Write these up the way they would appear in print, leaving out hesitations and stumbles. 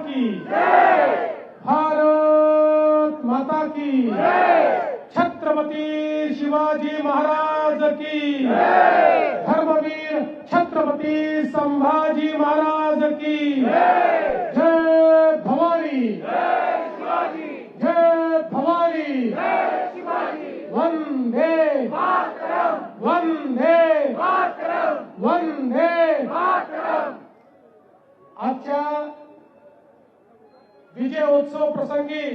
की जय, भारत माता की जय, छत्रपती शिवाजी महाराज की जय, धर्मवीर छत्रपती संभाजी महाराज की जय, जय भवानी, जय शिवाजी, जय भवानी, जय शिवाजी, वंदे मातरम, वंदे मातरम, वंदे मातरम। आजच्या विजय उत्सव प्रसंगी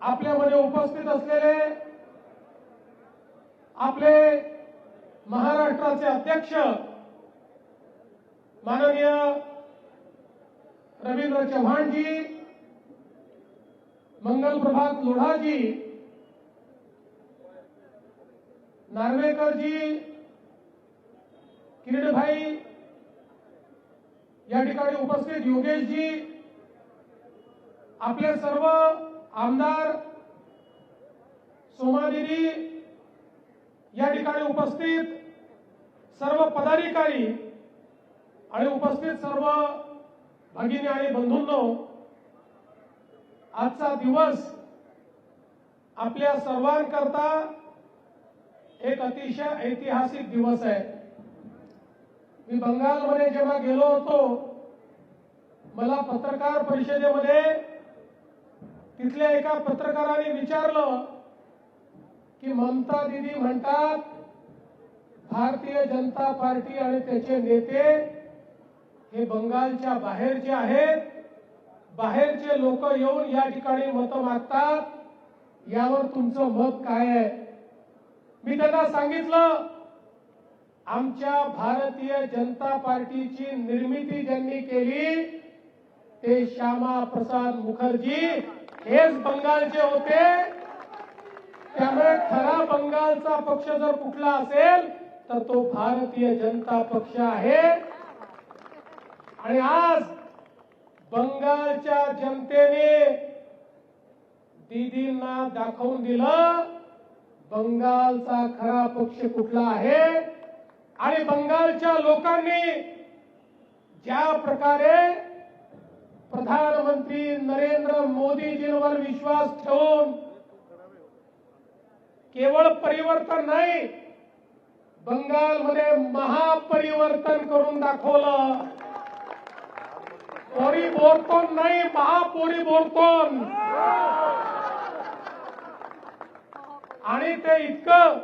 आपल्यामध्ये उपस्थित असलेले आपले महाराष्ट्राचे अध्यक्ष माननीय रवींद्र चव्हाणजी, मंगल प्रभात लोढाजी, नार्वेकरजी, किरीटभाई, या ठिकाणी उपस्थित योगेशजी, आपले सर्व आमदार, सोमादिदी, या ठिकाणी उपस्थित सर्व पदाधिकारी आणि उपस्थित सर्व भगिनी आणि बंधूंनो, आजचा दिवस आपल्या सर्वांकरता एक अतिशय ऐतिहासिक दिवस आहे। मी बंगालमध्ये जेव्हा गेलो होतो, मला पत्रकार परिषदेमध्ये तिथल्या एका पत्रकाराने विचारलं की ममता दीदी म्हणतात भारतीय जनता पार्टी आणि त्याचे नेते हे बंगालच्या बाहेरचे आहेत, बाहेरचे लोक येऊन या ठिकाणी मत मागतात, यावर तुमचं मत काय आहे? मी त्यांना सांगितलं, आमच्या भारतीय जनता पार्टीची निर्मिती ज्यांनी केली ते श्यामा प्रसाद मुखर्जी हेच बंगालचे होते। त्यामुळे खरा बंगालचा पक्ष जर कुठला असेल तर तो भारतीय जनता पक्ष आहे। आणि आज बंगालच्या जनतेने दीदींना दाखवून दिलं बंगालचा खरा पक्ष कुठला आहे। आणि बंगालच्या लोकांनी ज्या प्रकारे प्रधानमंत्री नरेंद्र मोदीजींवर विश्वास ठेवून केवळ परिवर्तन नाही, बंगालमध्ये महापरिवर्तन करून दाखवलं। परिवर्तन नाही, महापरिवर्तन। आणि ते इतकं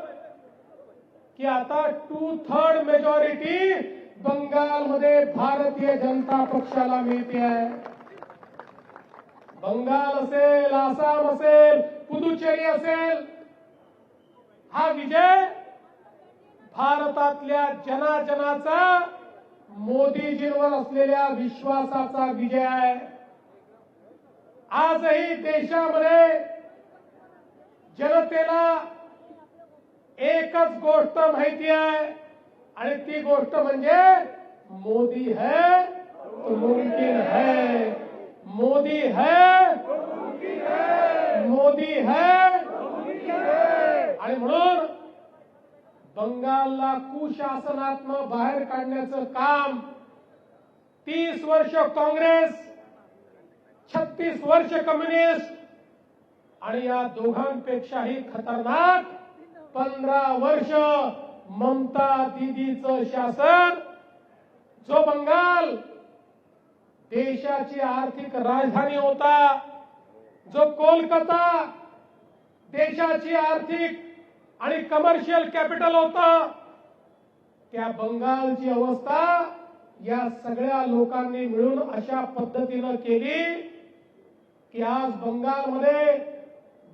की आता 2/3 मेजॉरिटी बंगालमध्ये भारतीय जनता पक्षाला मिळते आहे। बंगाल असेल, आसाम असेल, पुदुचेरी असेल, हा विजय भारतातल्या जनाजनाचा मोदीजींवर असलेल्या विश्वासाचा विजय आहे। आजही देशामध्ये जनतेला एकच गोष्ट माहिती आहे आणि ती गोष्ट म्हणजे मोदी है तो मुमकिन है, मोदी है मोदी है। आणि म्हणून बंगालला कुशासनातनं बाहेर काढण्याचं काम 30 वर्ष काँग्रेस, 36 वर्ष कम्युनिस्ट आणि या दोघांपेक्षाही खतरनाक 15 वर्ष ममता दीदीचं शासन, जो बंगाल देशाची आर्थिक राजधानी होता, जो कोलकाता देशाची आर्थिक आणि कमर्शियल कॅपिटल होता, त्या बंगालची अवस्था या सगळ्या लोकांनी मिळून अशा पद्धतीनं केली की आज बंगालमध्ये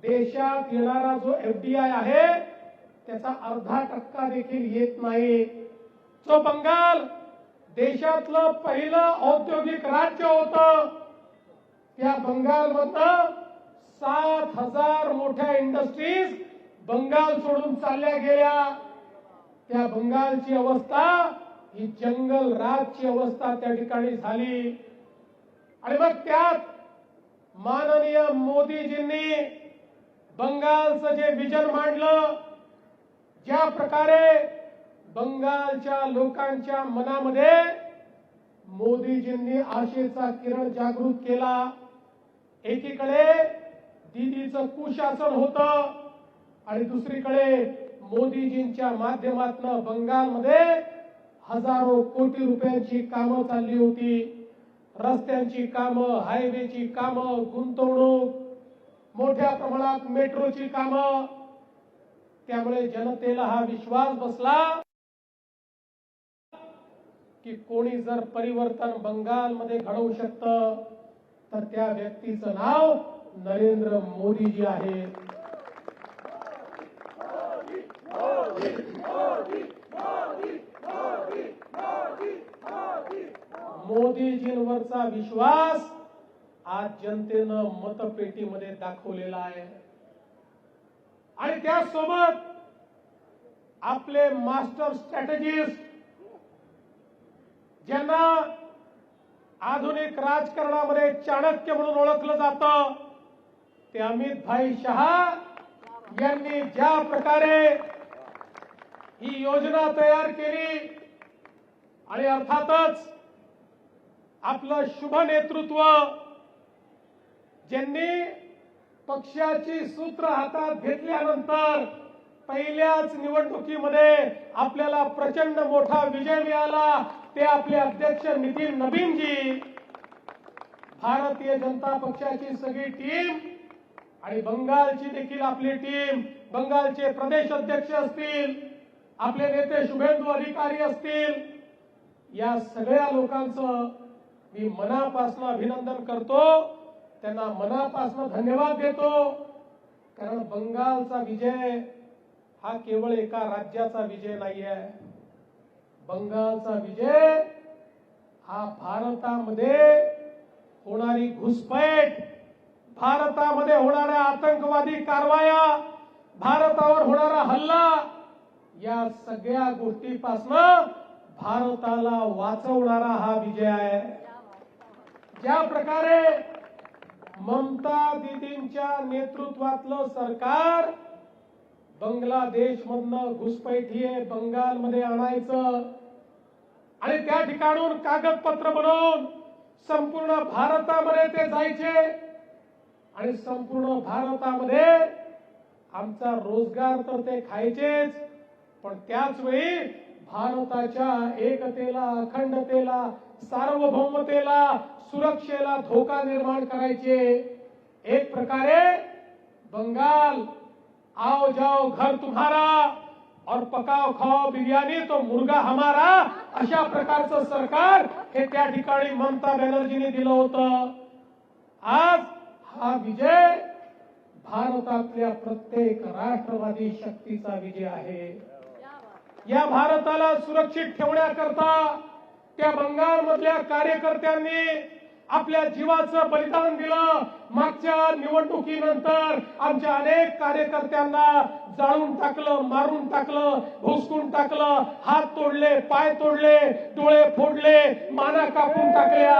देशात येणारा जो एफडीआय आहे त्याचा अर्धा टक्का देखील येत नाही। जो बंगाल देशातलं पहिलं औद्योगिक राज्य होतं, त्या बंगालमधनं 7,000 मोठ्या इंडस्ट्रीज बंगाल सोडून चालल्या गेल्या। त्या बंगालची अवस्था ही जंगल राजची अवस्था त्या ठिकाणी झाली। आणि मग त्यात माननीय मोदीजींनी बंगालचं जे विजन मांडलं, ज्या प्रकारे बंगालच्या लोकांच्या मनामध्ये मोदीजींनी आशेचा किरण जागृत केला। एकीकडे दीदीचं कुशासन होतं आणि दुसरीकडे मोदीजींच्या माध्यमातून बंगालमध्ये हजारो कोटी रुपयांची कामं चालली होती। रस्त्यांची कामं, हायवेची कामं, गुंतवणूक, मोठ्या प्रमाणात मेट्रोची कामं। त्यामुळे जनतेला हा विश्वास बसला की कोणी जर परिवर्तन बंगालमध्ये घडवू शकतं तर त्या व्यक्तीचं नाव नरेंद्र मोदीजी आहे। मोदीजींवरचा विश्वास आज जनतेनं मतपेटीमध्ये दाखवलेला आहे आणि त्यासोबत आपले मास्टर स्ट्रॅटेजिस्ट ज्यांना आधुनिक राजकारणामध्ये चाणक्य म्हणून ओळखलं जातं ते अमित भाई शहा यांनी ज्या प्रकारे ही योजना तयार केली आणि अर्थातच आपलं शुभ नेतृत्व ज्यांनी पक्षाची सूत्र हातात घेतल्यानंतर पहिल्याच निवडणुकीमध्ये आपल्याला प्रचंड मोठा विजय मिळाला ते आपले अध्यक्ष नितीन नबीनजी, भारतीय जनता पक्षाची सगळी टीम आणि बंगालची देखील आपली टीम, बंगालचे प्रदेश अध्यक्ष असतील, आपले नेते शुभेंदू अधिकारी असतील, या सगळ्या लोकांचं मी मनापासून अभिनंदन करतो, त्यांना मनापासून धन्यवाद देतो। कारण बंगालचा विजय हा केवळ एका राज्याचा विजय नाहीये। बंगालचा विजय हा भारतामध्ये होणारी घुसपैठ, भारतामध्ये होणाऱ्या आतंकवादी कारवाया, भारतावर होणारा हल्ला, या सगळ्या गोष्टीपासून भारताला वाचवणारा हा विजय आहे। ज्या प्रकारे ममता दीदींच्या नेतृत्वातलं सरकार बांगलादेशमधनं घुसपैठी बंगालमध्ये आणायचं आणि त्या ठिकाणून कागदपत्र बनवून संपूर्ण भारतामध्ये ते जायचे आणि संपूर्ण भारतामध्ये आमचा रोजगार तर ते खायचेच, पण त्याच वेळी भारताच्या एकतेला, अखंडतेला, सार्वभौमतेला, सुरक्षेला धोका निर्माण करायचे। एक प्रकारे बंगाल आओ जाओ घर तुम्हारा और पकाओ खाओ बिर्याणी तो मुर्गा हमारा, अशा प्रकारचं सरकार हे त्या ठिकाणी ममता बॅनर्जीने दिलं होतं। आज हा विजय भारतातल्या प्रत्येक राष्ट्रवादी शक्तीचा विजय आहे। या भारताला सुरक्षित ठेवण्याकरता त्या बंगालमधल्या कार्यकर्त्यांनी आपल्या जीवाचं बलिदान दिलं। मागच्या निवडणुकीनंतर आमच्या अनेक कार्यकर्त्यांना जाळून टाकलं, मारून टाकलं, भुसकून टाकलं, हात तोडले, पाय तोडले, डोळे फोडले, माना कापून टाकल्या।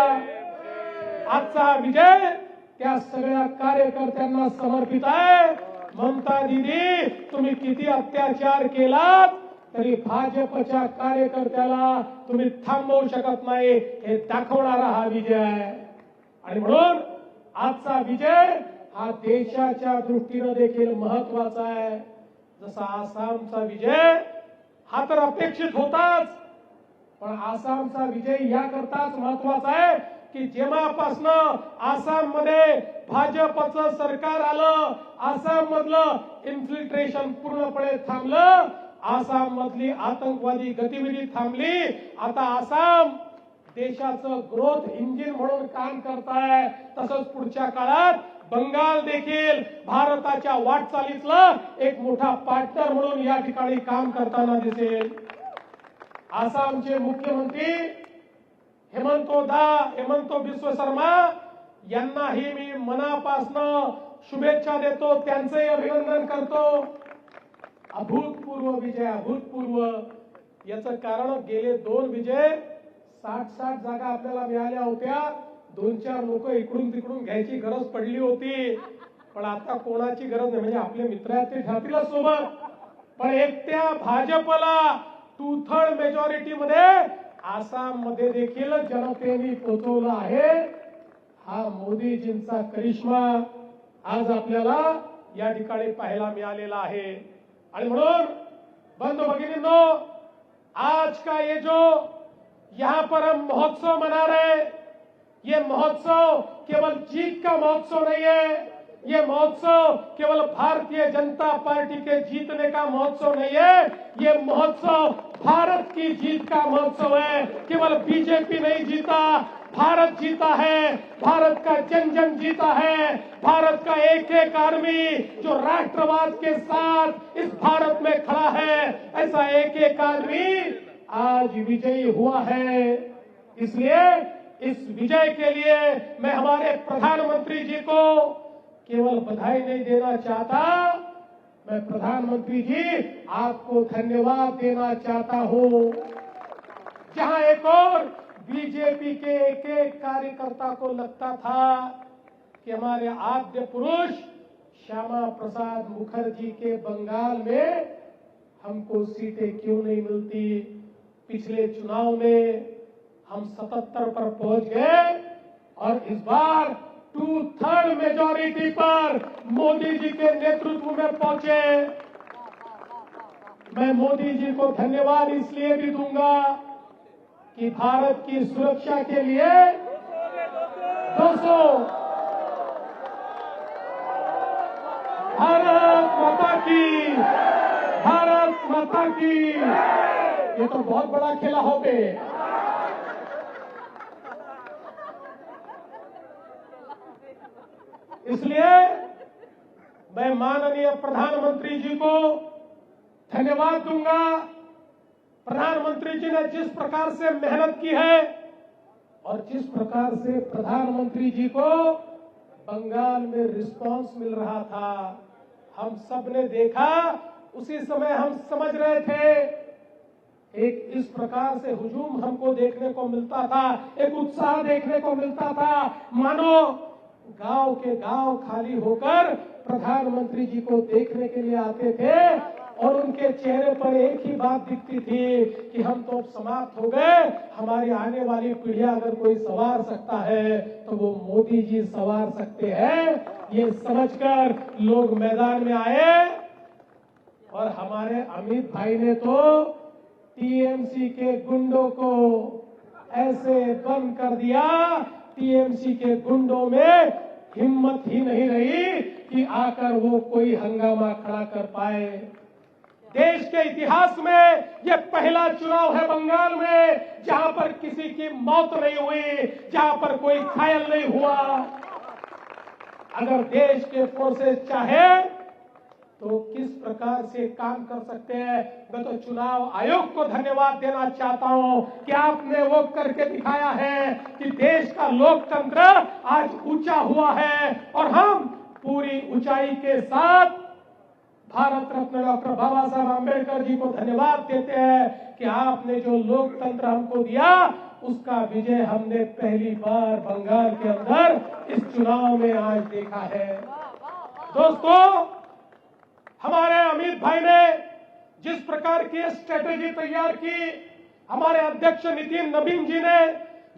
आजचा विजय त्या सगळ्या कार्यकर्त्यांना समर्पित आहे। ममता दीदी, तुम्ही किती अत्याचार केलात तरी भाजपच्या कार्यकर्त्याला तुम्ही थांबवू शकत नाही, हे दाखवणारा हा विजय आहे। आणि म्हणून आजचा विजय हा देशाच्या दृष्टीने देखील महत्वाचा आहे। जसा आसामचा विजय हा तर अपेक्षित होताच, पण आसामचा विजय याकरताच महत्वाचा आहे की जेव्हापासून आसाम मध्ये भाजपचं सरकार आलं, आसाम मधलं इन्फिल्ट्रेशन पूर्णपणे थांबलं, आसाम मधली आतंकवादी गतिविधी थांबली। आता आसाम देशाचं ग्रोथ इंजिन म्हणून काम करताय, तसंच पुढच्या काळात बंगाल देखील भारताच्या वाटचालीतला एक मोठा पार्टनर म्हणून या ठिकाणी काम करताना दिसेल। आसामचे मुख्यमंत्री हेमंत बिस्व शर्मा यांनाही मी मनापासून शुभेच्छा देतो, त्यांचंही अभिनंदन करतो। अभूतपूर्व विजय, अभूतपूर्व। याचं कारण गेले 2 विजय 60 जागा आपल्याला मिळाल्या होत्या, 2-4 लोक इकडून तिकडून घ्यायची गरज पडली होती, पण आता कोणाची गरज नाही, म्हणजे आपले मित्र आहेत ते ठरतील सोबत, पण एकट्या भाजपला 2/3 मेजॉरिटी मध्ये आसाममध्ये देखील जनतेने पोचवला आहे. हा मोदीजींचा करिश्मा आज आपल्याला या ठिकाणी पाहायला मिळालेला आहे. आणि म्हणून बंधु भगिनींनो, आज का ये जो यहाँ पर हम महोत्सव मना रहे, ये महोत्सव केवल जीत का महोत्सव नहीं है. ये महोत्सव केवल भारतीय जनता पार्टी के जीतने का महोत्सव नहीं है. ये महोत्सव भारत की जीत का महोत्सव है. केवल बीजेपी नहीं जीता, भारत जीता है. भारत का जन जन जीता है. भारत का एक एक आदमी जो राष्ट्रवाद के साथ इस भारत में खड़ा है, ऐसा एक एक आदमी आज विजयी हुआ है. इसलिए इस विजय के लिए मैं हमारे प्रधानमंत्री जी को केवल बधाई नहीं देना चाहता, मैं प्रधानमंत्री जी आपको धन्यवाद देना चाहता हूं. जहां एक और बीजेपी के एक एक कार्यकर्ता को लगता था कि हमारे आद्य पुरुष श्यामा प्रसाद मुखर्जी के बंगाल में हमको सीटें क्यों नहीं मिलती. पिछले चुनाव में हम 77 पर पहुंच गए और इस बार 2/3 मेजॉरिटी पर मोदी जी के नेतृत्व में पहुंचे. मैं मोदी जी को धन्यवाद इसलिए भी दूंगा कि भारत की सुरक्षा के लिए 200 भारत माता की, भारत माता की. ये तो बहुत बड़ा खेला हो गए. इसलिए मैं माननीय प्रधानमंत्री जी को धन्यवाद दूंगा. प्रधानमंत्री जी ने जिस प्रकार से मेहनत की है और जिस प्रकार से प्रधानमंत्री जी को बंगाल में रिस्पांस मिल रहा था, हम सब ने देखा. उसी समय हम समझ रहे थे एक इस प्रकार से हुजूम हमको देखने को मिलता था, एक उत्साह देखने को मिलता था, मानो गांव के गांव खाली होकर प्रधानमंत्री जी को देखने के लिए आते थे और उनके चेहरे पर एक ही बात दिखती थी कि हम तो अब समाप्त हो गए. हमारी आने वाली पीढ़ियां अगर कोई संवार सकता है तो वो मोदी जी संवार सकते हैं. ये समझकर लोग मैदान में आए और हमारे अमित भाई ने तो टीएमसी के गुंडों को ऐसे बंद कर दिया. टीएमसी के गुंडों में हिम्मत ही नहीं रही कि आकर वो कोई हंगामा खड़ा कर पाए. देश के इतिहास में ये पहला चुनाव है बंगाल में जहां पर किसी की मौत नहीं हुई, जहां पर कोई घायल नहीं हुआ. अगर देश के फोर्सेस चाहे तो किस प्रकार से काम कर सकते हैं. मैं तो चुनाव आयोग को धन्यवाद देना चाहता हूं कि आपने वो करके दिखाया है कि देश का लोकतंत्र आज ऊंचा हुआ है और हम पूरी ऊंचाई के साथ भारत रत्न डॉक्टर बाबा साहब आंबेडकर जी को धन्यवाद देते हैं कि आपने जो लोकतंत्र हमको दिया उसका विजय हमने पहली बार बंगाल के अंदर इस चुनाव में आज देखा है. दोस्तों, हमारे अमित भाई ने जिस प्रकार की स्ट्रेटेजी तैयार की, हमारे अध्यक्ष नितिन नवीन जी ने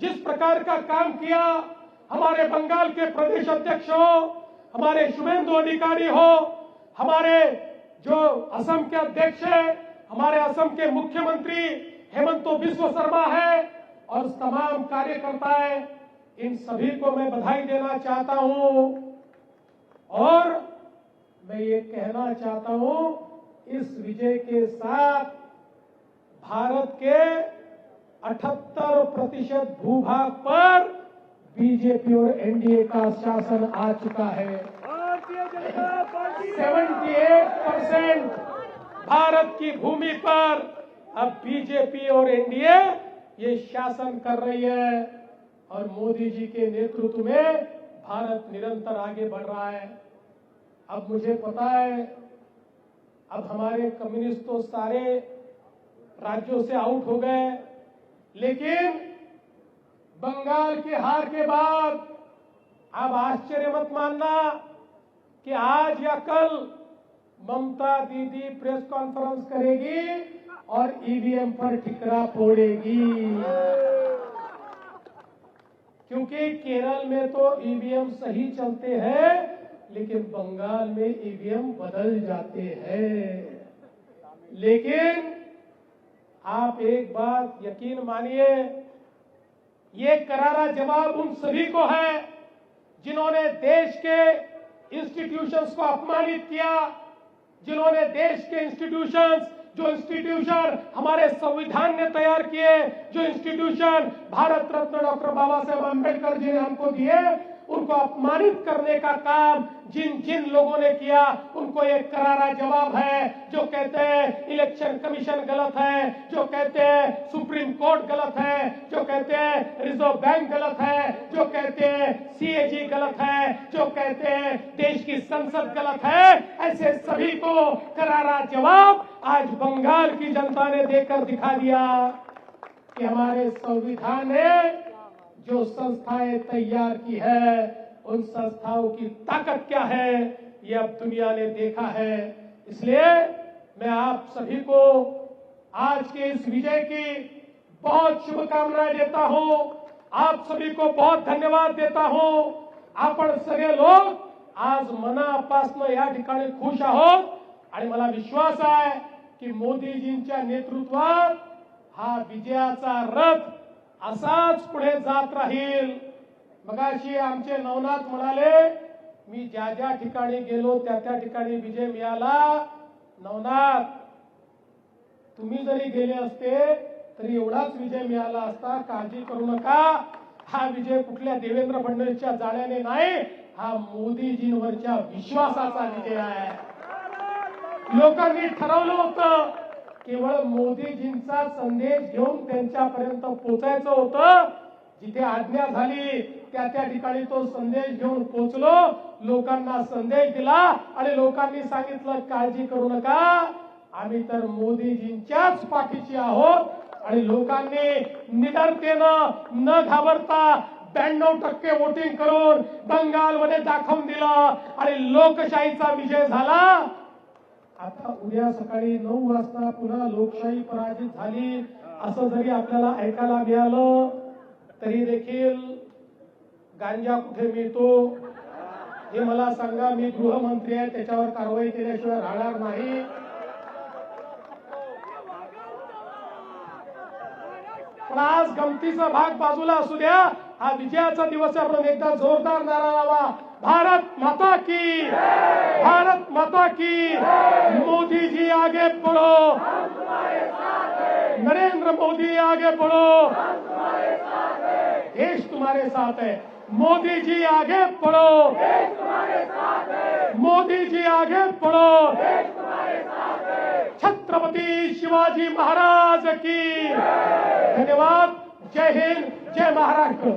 जिस प्रकार का काम किया, हमारे बंगाल के प्रदेश अध्यक्ष हो, हमारे शुभेंदु अधिकारी हो, हमारे जो असम के अध्यक्ष है, हमारे असम के मुख्यमंत्री हेमंत बिस्वा शर्मा है और तमाम कार्यकर्ता है, इन सभी को मैं बधाई देना चाहता हूं. और मैं ये कहना चाहता हूं, इस विजय के साथ भारत के 78% भूभाग पर बीजेपी और एनडीए का शासन आ चुका है. 78% भारत की भूमि पर अब बीजेपी और एनडीए ये शासन कर रही है और मोदी जी के नेतृत्व में भारत निरंतर आगे बढ़ रहा है. अब मुझे पता है अब हमारे कम्युनिस्ट तो सारे राज्यों से आउट हो गए, लेकिन बंगाल की हार के बाद अब आश्चर्य मत मानना कि आज या कल ममता दीदी प्रेस कॉन्फ्रेंस करेगी और ईवीएम पर ठिकरा फोड़ेगी। क्योंकि केरल में तो ईवीएम सही चलते हैं, लेकिन बंगाल में ईवीएम बदल जाते हैं। लेकिन आप एक बात यकीन मानिए, ये करारा जवाब उन सभी को है जिन्होंने देश के इंस्टीट्यूशंस को अपमानित किया, जिन्होंने देश के जो इंस्टीट्यूशन हमारे संविधान ने तैयार किए, जो इंस्टीट्यूशन भारत रत्न डॉक्टर बाबा साहेब अम्बेडकर जी ने हमको दिए, उनको अपमानित करने का काम जिन जिन लोगों ने किया, उनको एक करारा जवाब है। जो कहते हैं इलेक्शन कमीशन गलत है, जो कहते हैं सुप्रीम कोर्ट गलत है, जो कहते हैं रिजर्व बैंक गलत है, जो कहते हैं सीएजी गलत है, जो कहते हैं देश की संसद गलत है, ऐसे सभी को करारा जवाब आज बंगाल की जनता ने देकर दिखा दिया कि हमारे संविधान ने जो संस्थाएं तैयार की है, उन संस्थाओं की ताकत क्या है, ये अब दुनिया ने देखा है। इसलिए मैं आप सभी को आज के इस विजय की बहुत शुभकामनाएं देता हूं, आप सभी को बहुत धन्यवाद देता हूं। आपण सगळे लोक आज मनापासून या ठिकाणी खुश आहोत आणि मला विश्वास आहे की मोदीजींच्या नेतृत्वात हा विजयाचा रथ असाच पुढे जात राहील। मगाशी आमचे नवनाथ म्हणाले, मी ज्या ज्या ठिकाणी गेलो त्या त्या ठिकाणी विजय मिळाला। नवनाथ, तुम्ही जरी गेले असते तरी एवढाच विजय मिळाला असता, काळजी करू नका। हा विजय कुठल्या देवेंद्र फडणवीसच्या जाण्याने नाही, हा मोदीजींवरच्या विश्वासाचा विजय आहे। लोकांनी ठरवलं होतं केवळ मोदीजींचा संदेश घेऊन त्यांच्यापर्यंत पोहोचायचं होतं। जिथे आज्ञा झाली त्या त्या ठिकाणी तो संदेश घेऊन पोहोचलो, लोकांना संदेश दिला आणि लोकांनी सांगितलं काळजी करू नका, आम्ही तर मोदीजींच्याच पाठीशी आहोत। आणि लोकांनी निडरतेनं न घाबरता 92% वोटिंग करून बंगालमध्ये दाखवून दिलं आणि लोकशाहीचा विजय झाला। आता उद्या सकाळी 9 वाजता पुन्हा लोकशाही पराजित झाली असं जरी आपल्याला ऐकायला मिळालं तरी देखील गांजा कुठे मिळतो हे मला सांगा। मी गृहमंत्री आहे, त्याच्यावर कारवाई केल्याशिवाय राहणार नाही। पण आज गमतीचा भाग बाजूला असू द्या, हा विजयाचा दिवस आहे। आपण एकदा जोरदार नारा लावा, भारत माता की, भारत माता की। मोदी जी आगे बढ़ो, नरेंद्र मोदी आगे बढ़ो, देश तुम्हारे साथ है। मोदी जी आगे बढ़ो, मोदी जी आगे बढ़ो। छत्रपति शिवाजी महाराज की। धन्यवाद। जय हिंद, जय महाराष्ट्र।